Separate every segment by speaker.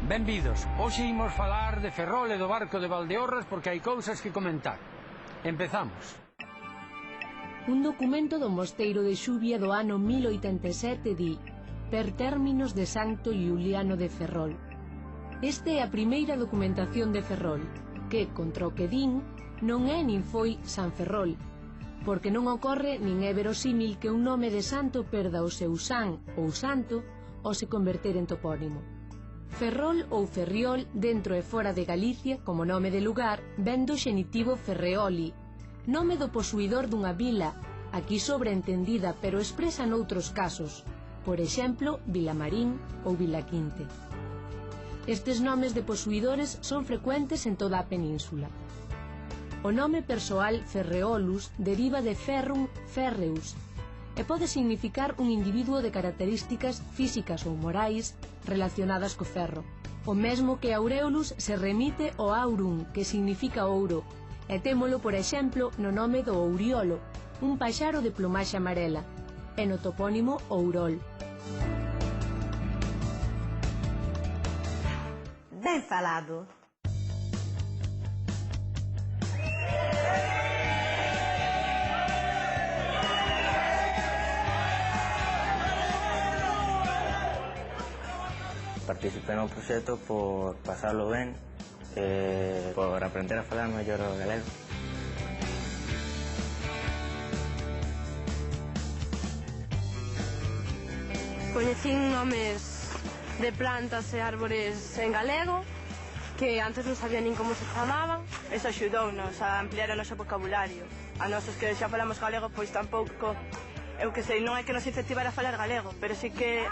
Speaker 1: Benvidos, hoxe imos falar de Ferrol e do barco de Valdeorras porque hai cousas que comentar. Empezamos.
Speaker 2: Un documento do Mosteiro de Xuvia do ano 1087 di Per términos de Santo Iuliano de Ferrol. Esta é a primeira documentación de Ferrol, que, contra o que din, non é nin foi San Ferrol, porque non ocorre nin é verosímil que un nome de santo perda o seu san ou santo ou se converter en topónimo. Ferrol ou Ferriol, dentro e fora de Galicia, como nome de lugar, ven do xenitivo Ferreoli, nome do posuidor dunha vila, aquí sobreentendida pero expresa noutros casos, por exemplo, Vilamarín ou Vilaquinte. Estes nomes de posuidores son frecuentes en toda a península. O nome persoal Ferreolus deriva de Ferrum Ferreus, e pode significar un individuo de características físicas ou morais relacionadas co ferro. O mesmo que Aureolus se remite ao aurum, que significa ouro, e témolo, por exemplo, no nome do ouriolo, un paxaro de plumaxe amarela, e no topónimo Ourol.
Speaker 3: Ben falado.
Speaker 4: Participei no proxecto por pasarlo ben, por aprender a falar mellor o galego.
Speaker 5: Coñecín nomes de plantas e árbores en galego que antes non sabía nin como se chamaban. Eso axudounos a ampliar o noso vocabulario. A nosos que xa falamos galego, pois tampouco, eu que sei, non é que nos incentivara a falar galego, pero sí que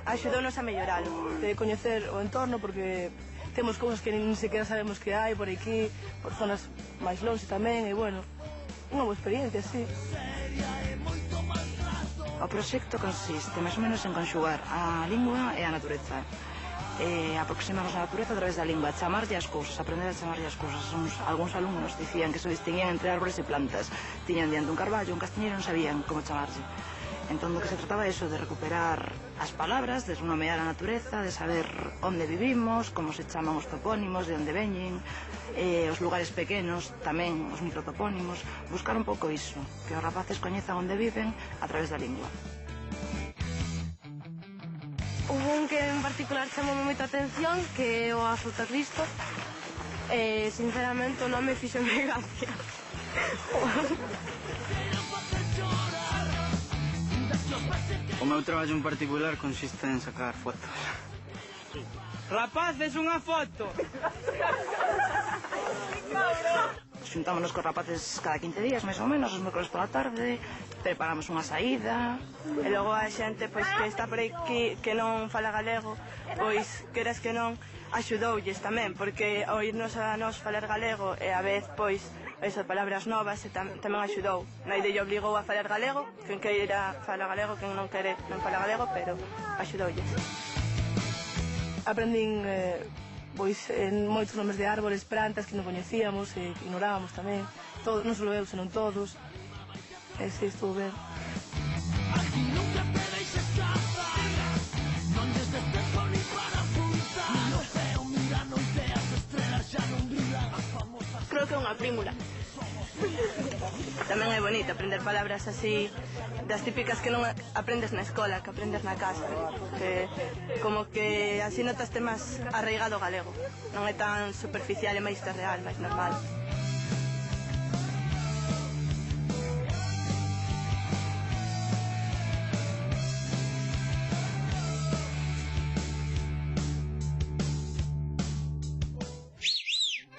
Speaker 5: axudounos a melloralo.
Speaker 6: De coñecer o entorno, porque temos cousas que nin sequera sabemos que hai por aquí, por zonas máis longe tamén, e bueno, unha boa experiencia, sí.
Speaker 7: O proxecto consiste máis ou menos en conxugar a lingua e a natureza. Aproximarnos a natureza a través da lingua, chamarlle as cousas, aprender a chamarlle as cousas. Algúns alumnos dicían que se distinguían entre árbores e plantas. Tiñan diante un carballo, un castiñeiro, non sabían como chamarlle. Entón, do que se trataba eso, de recuperar as palabras, de nomear a natureza, de saber onde vivimos, como se chaman os topónimos, de onde veñen, os lugares pequenos, tamén os microtopónimos, buscar un pouco iso, que os rapaces coñezan onde viven a través da lingua.
Speaker 5: Hubo un que en particular chamou moita atención, que é o Azuta Cristo. Sinceramente, o nome fíxome gracia.
Speaker 8: O meu traballo en particular consiste en sacar fotos.
Speaker 9: Rapaces, unha foto!
Speaker 7: Xuntámonos cos rapaces cada 15 días, máis ou menos, os mércoles pola tarde, preparamos unha saída.
Speaker 5: E logo a xente pois, que está por aquí que non fala galego, pois, queres que non, axudoulles tamén, porque oírnos a nos falar galego e a vez, pois, eso, palabras novas, tamén axudou. Naide lle obligou a falar galego, quen queira fala galego, quen non quere non fala galego, pero axudoulles.
Speaker 6: Aprendín pois moitos nomes de árbores, plantas que non coñecíamos e que ignorábamos tamén. Non só eu, senón todos. E si, estuvo ben.
Speaker 5: Creo que é unha prímula. Tamén é bonito aprender palabras así, das típicas que non aprendes na escola, que aprendes na casa, que como que así notaste máis arraigado o galego, non é tan superficial e máis real, máis normal.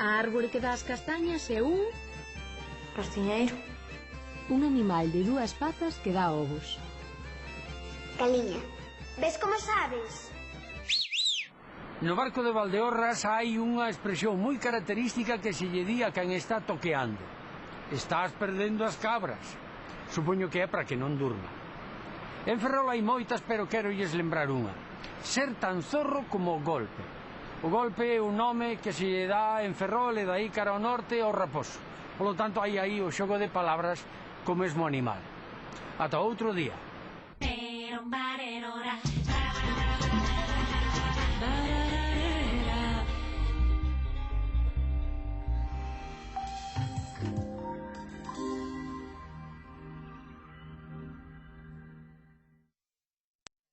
Speaker 2: A árbore que dá as castañas é un...
Speaker 5: Castiñeiro.
Speaker 2: Un animal de 2 patas que dá ovos.
Speaker 3: Galiña. Ves como sabes?
Speaker 1: No barco de Valdeorras hai unha expresión moi característica que se lle di a quen está toqueando. Estás perdendo as cabras. Supoño que é para que non durma. En Ferrol hai moitas, pero quero lles lembrar unha. Ser tan zorro como o golpe. O golpe é un nome que se lle dá en Ferrol e dai cara ao norte ao Raposo. Polo tanto, hai aí o xogo de palabras co mesmo animal. Ata outro día.